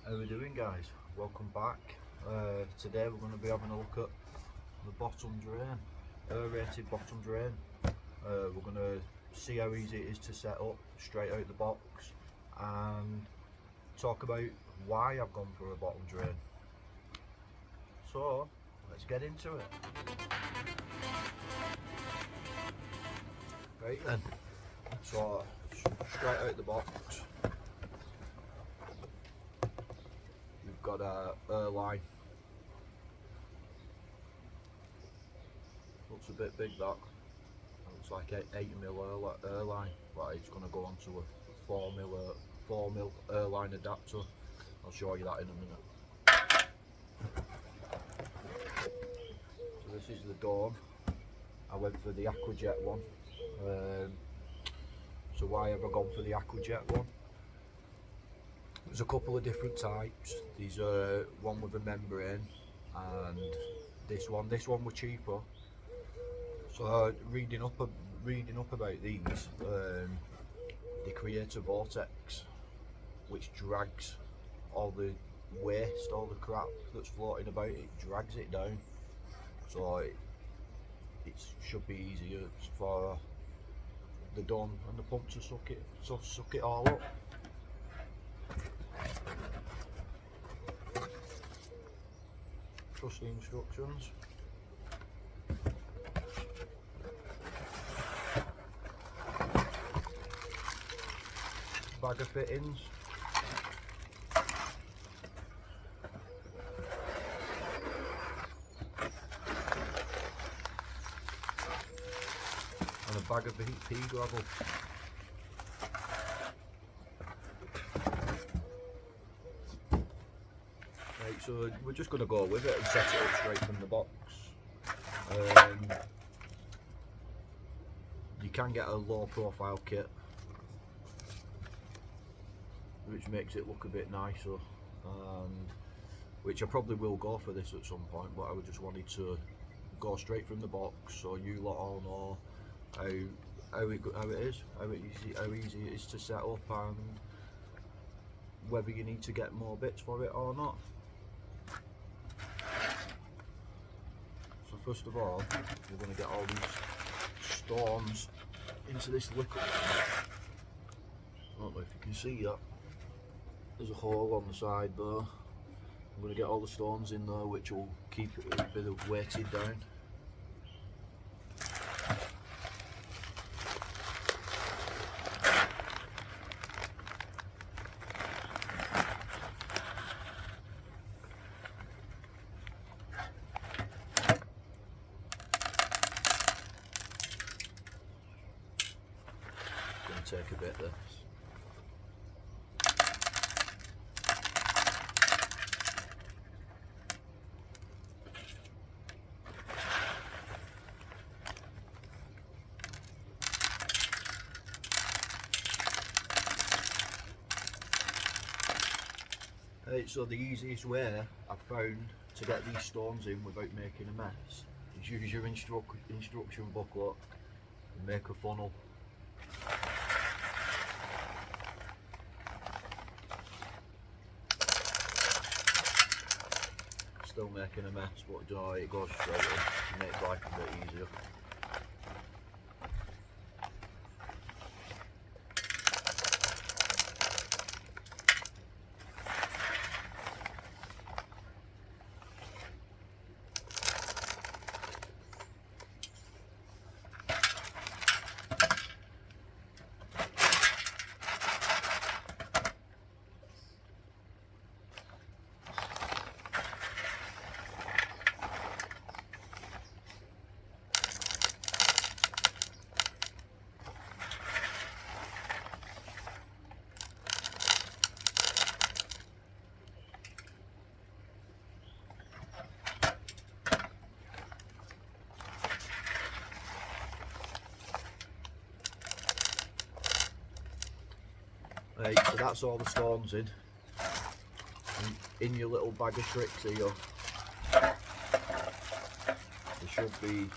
How we doing, guys? Welcome back. Today we're going to be having a look at the bottom drain, aerated bottom drain. We're going to see how easy it is to set up straight out the box and talk about why I've gone for a bottom drain. So let's get into it. Right then, so straight out the box we've got a air line. Looks a bit big, that. Looks like 8mm air line, but it's going to go onto a 4mm air line adapter. I'll show you that in a minute. So this is the dome. I went for the Aquajet one. So why have I gone for the Aquajet one? There's a couple of different types. These are one with a membrane and this one was cheaper. So reading up about these, they create a vortex which drags all the waste, all the crap that's floating about. It drags it down, so it should be easier for the dome and the pump to suck it all up. Trust the instructions. Bag of fittings. And a bag of pea gravel. Right, so we're just going to go with it and set it up straight from the box. You can get a low profile kit, which makes it look a bit nicer, which I probably will go for this at some point, but I just wanted to go straight from the box so you lot all know how easy it is to set up and whether you need to get more bits for it or not. So first of all, we're going to get all these stones into this liquid. I don't know if you can see that. There's a hole on the side there. I'm going to get all the stones in there, which will keep it a bit of weighted down. It's going to take a bit of this. So the easiest way I've found to get these stones in without making a mess is use your instruction booklet and make a funnel. Still making a mess, but it goes straight in to make life a bit easier. Right, so that's all the stones in your little bag of tricks here. There should be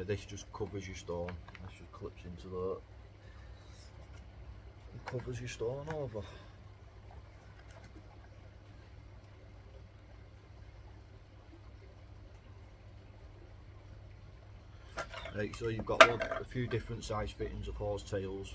This just covers your stone. This just clips into that and covers your stone over. Right, so you've got a few different size fittings of hose tails.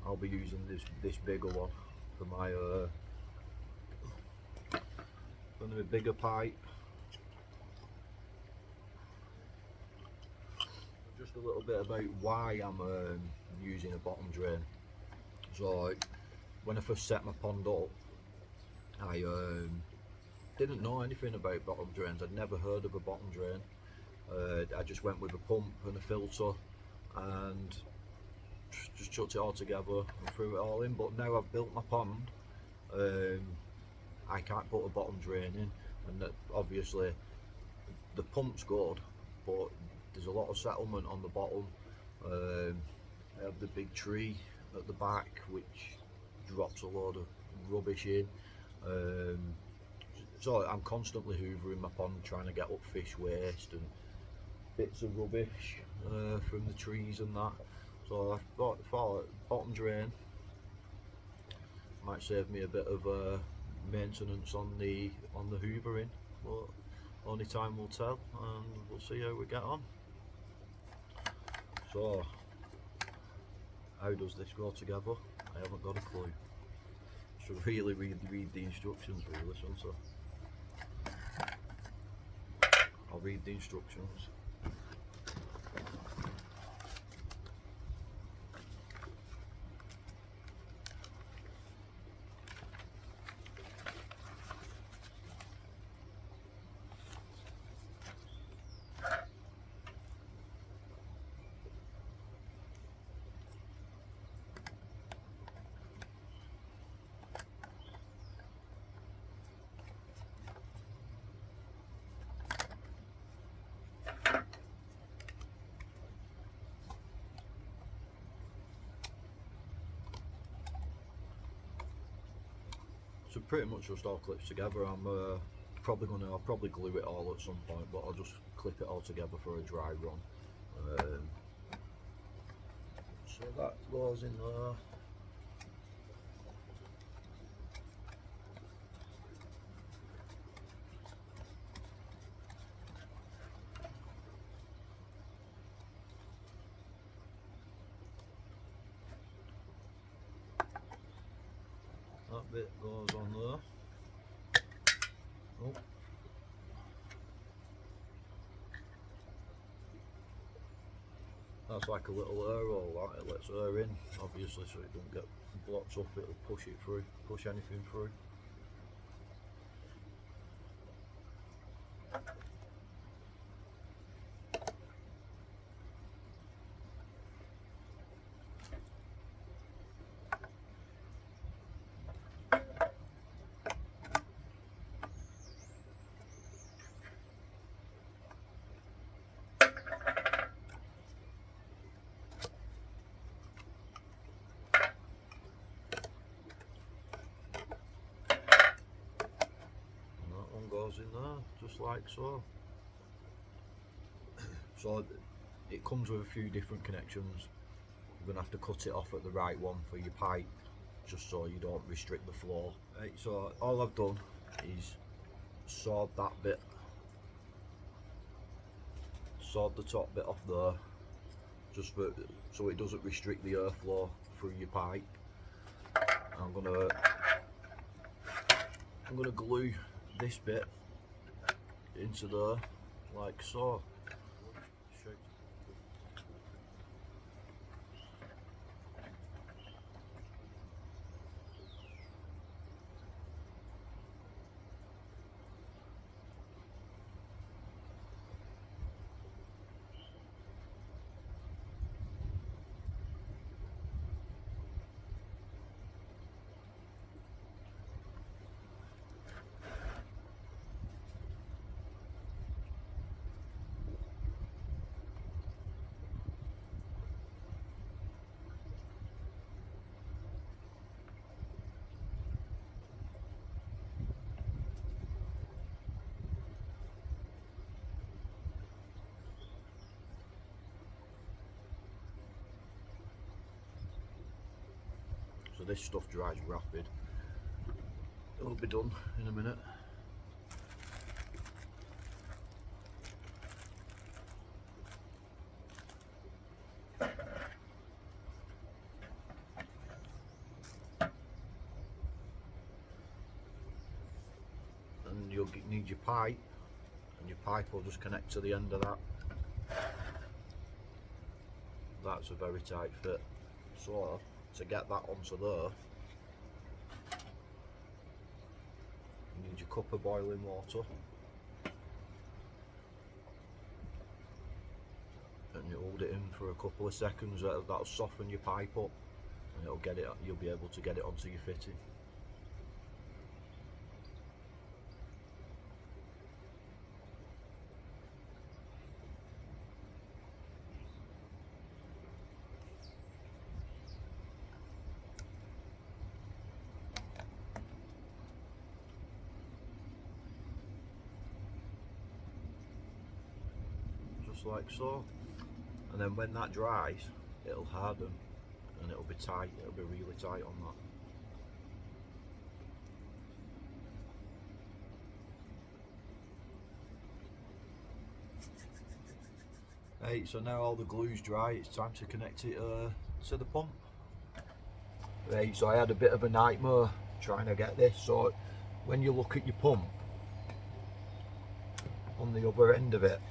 I'll be using this bigger one for my bigger pipe. Just a little bit about why I'm using a bottom drain. So when I first set my pond up, I didn't know anything about bottom drains. I'd never heard of a bottom drain. I just went with a pump and a filter and just chucked it all together and threw it all in. But now I've built my pond, I can't put a bottom drain in, and that obviously the pump's good, but there's a lot of settlement on the bottom. I have the big tree at the back which drops a load of rubbish in. So I'm constantly hoovering my pond, trying to get up fish waste and bits of rubbish from the trees and that. So I thought bottom drain might save me a bit of maintenance on the hoovering, but only time will tell, and we'll see how we get on. So how does this go together? I haven't got a clue. Should really read the instructions really, shouldn't I? I'll read the instructions. So pretty much just all clips together. I'll probably glue it all at some point, but I'll just clip it all together for a dry run. So that goes in there. That bit goes on there. Oh. That's like a little air hole, that. It lets air in, obviously, so it don't get blocked up. It'll push it through, push anything through. Goes in there just like so. So it comes with a few different connections. You're gonna have to cut it off at the right one for your pipe, just so you don't restrict the flow. Right, so all I've done is sawed that bit, sawed the top bit off there, just so it doesn't restrict the airflow through your pipe. I'm gonna glue this bit into there like so. So this stuff dries rapid. It'll be done in a minute. And you'll need your pipe, and your pipe will just connect to the end of that. That's a very tight fit. So to get that onto there, you need your cup of boiling water, and you hold it in for a couple of seconds. That'll soften your pipe up, and you'll be able to get it onto your fitting. Just like so. And then when that dries, it'll harden and it'll be tight. It'll be really tight on that. Right, so now all the glue's dry, it's time to connect it to the pump. Right, so I had a bit of a nightmare trying to get this. So when you look at your pump, on the other end of it,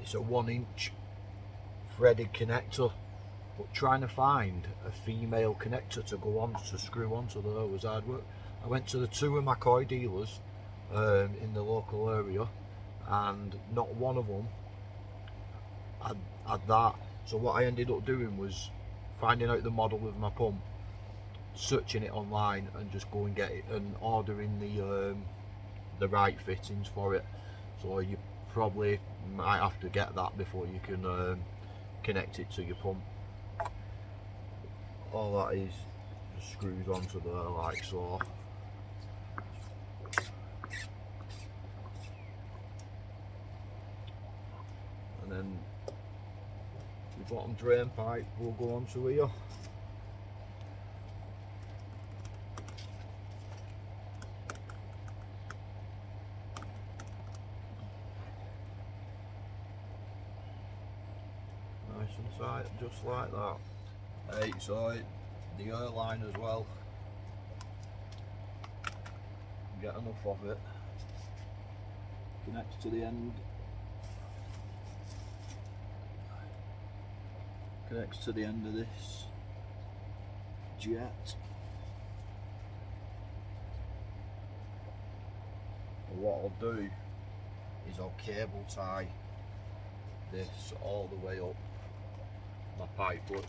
it's a 1-inch threaded connector, but trying to find a female connector to go on, to screw onto there was hard work. I went to the 2 of my McCoy dealers in the local area, and not one of them had that. So what I ended up doing was finding out the model of my pump, searching it online, and just go and get it and ordering the right fittings for it. So you probably might have to get that before you can connect it to your pump. All that is just screws onto there like so. And then your bottom drain pipe will go onto here. Nice and tight, just like that. Right, so the air line as well, get enough of it, connects to the end, of this jet. And what I'll do is I'll cable tie this all the way up my pipe work,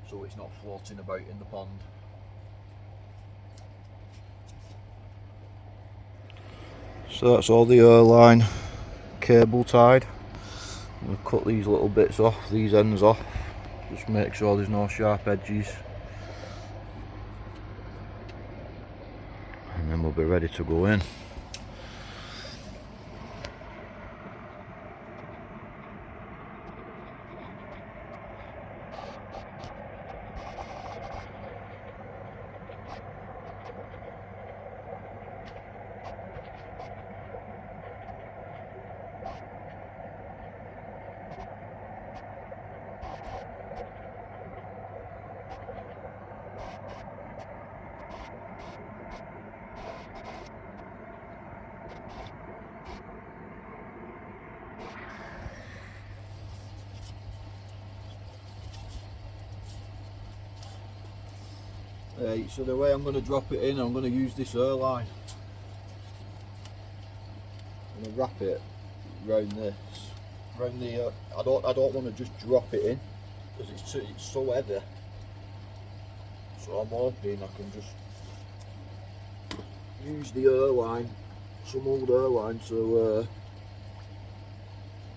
so it's not floating about in the pond. So that's all the air line cable tied. I'm going to cut these little bits off, these ends off, just make sure there's no sharp edges, and then we'll be ready to go in. Right, so the way I'm going to drop it in, I'm going to use this air line. I'm going to wrap it round this, round the. I don't want to just drop it in because it's so heavy. So I'm hoping I can just use the air line, some old air line, to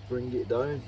bring it down.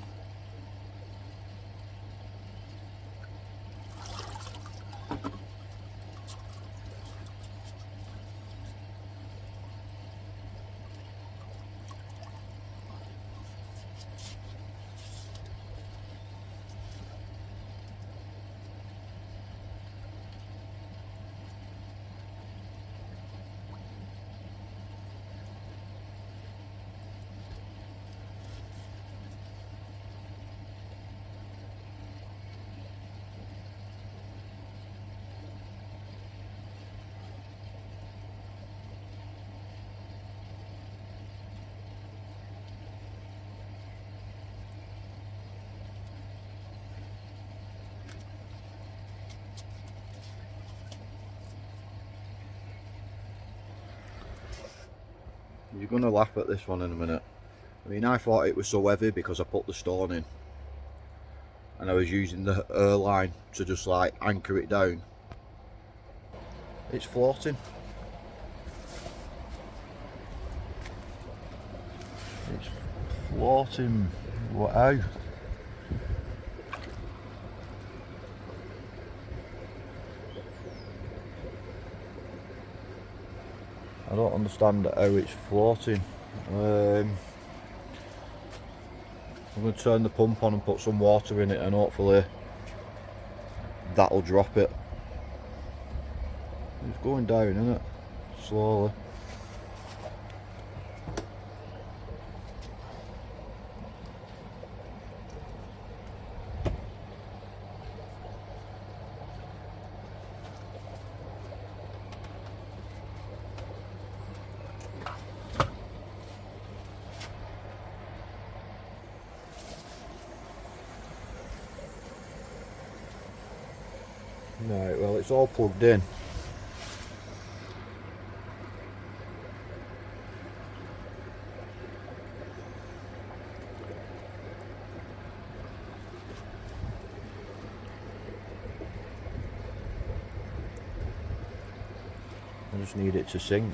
You're gonna laugh at this one in a minute. I mean, I thought it was so heavy because I put the stone in and I was using the line to just like anchor it down. It's floating. It's floating. What? How? I don't understand how it's floating. I'm going to turn the pump on and put some water in it, and hopefully that'll drop it. It's going down, isn't it? Slowly. Right, well, it's all plugged in. I just need it to sink.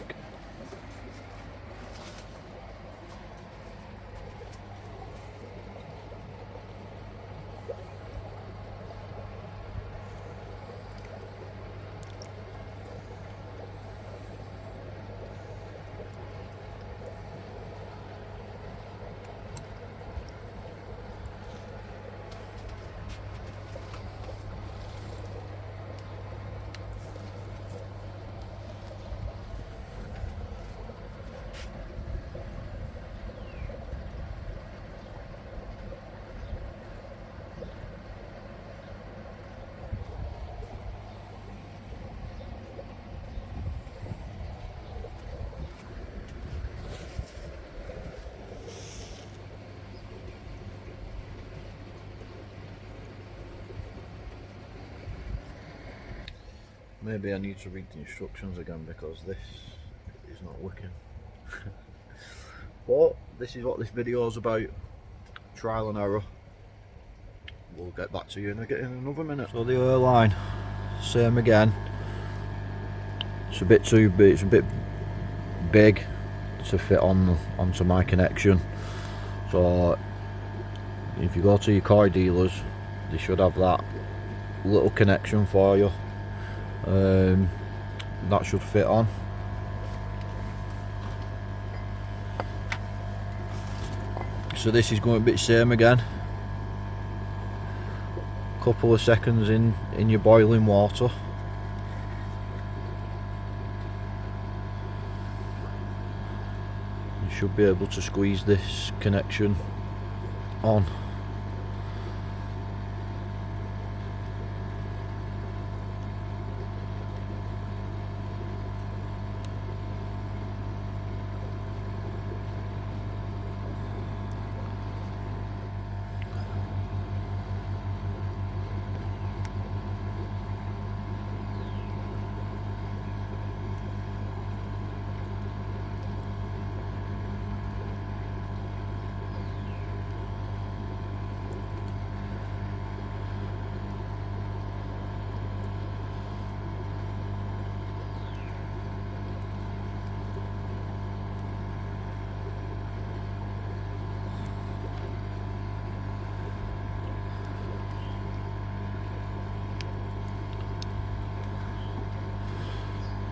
Maybe I need to read the instructions again because this is not working. But this is what this video is about. Trial and error. We'll get back to you in another minute. So the air line, same again. It's a bit too big. It's a bit big to fit onto my connection. So if you go to your car dealers, they should have that little connection for you. That should fit on. So this is going a bit same again. Couple of seconds in your boiling water. You should be able to squeeze this connection on.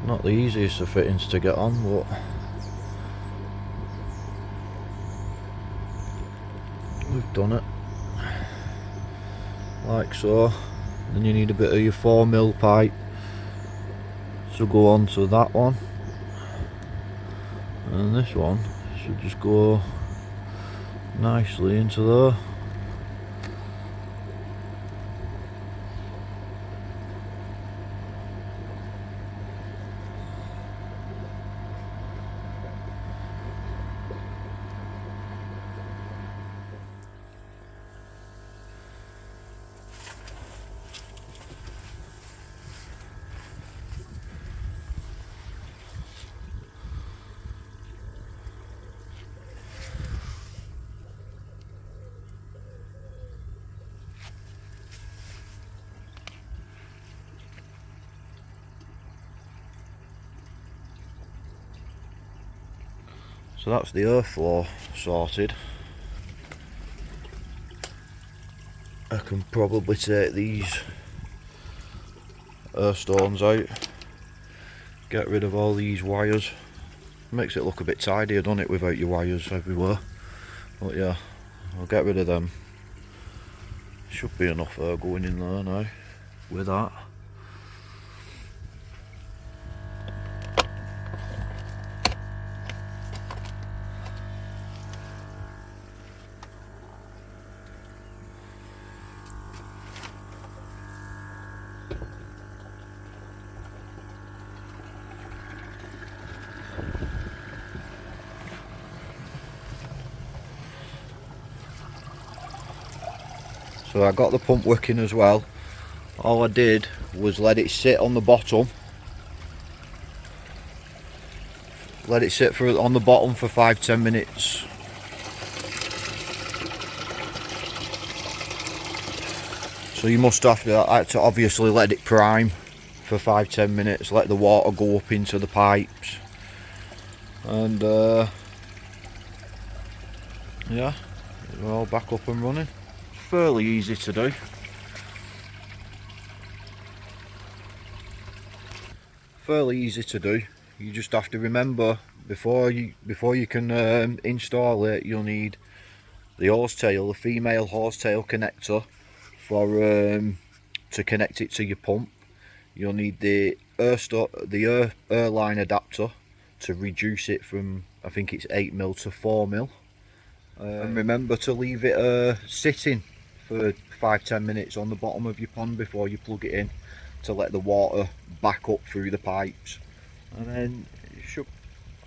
Not the easiest of fittings to get on, but we've done it. Like so. Then you need a bit of your 4mm pipe to go on to that one. And this one should just go nicely into there. So that's the earth floor sorted. I can probably take these earth stones out, get rid of all these wires. Makes it look a bit tidier, doesn't it, without your wires everywhere. But yeah, I'll get rid of them. Should be enough air going in there now with that. So I got the pump working as well. All I did was let it sit on the bottom. Let it sit on the bottom for 5-10 minutes. So you must have to obviously let it prime for 5-10 minutes, let the water go up into the pipes. And yeah, we're all back up and running. Fairly easy to do. Fairly easy to do. You just have to remember before you can install it, you'll need the horsetail, the female horsetail connector for to connect it to your pump. You'll need the air line adapter to reduce it from, I think it's 8mm to 4mm. And remember to leave it sitting for 5-10 minutes on the bottom of your pond before you plug it in, to let the water back up through the pipes, and then it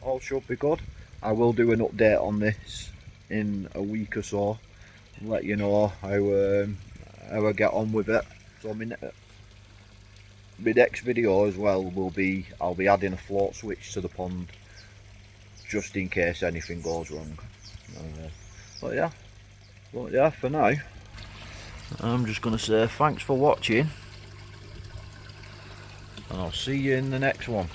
all should be good. I will do an update on this in a week or so, let you know how I get on with it. So my next video as well will be, I'll be adding a float switch to the pond just in case anything goes wrong. But yeah, for now I'm just going to say thanks for watching, and I'll see you in the next one.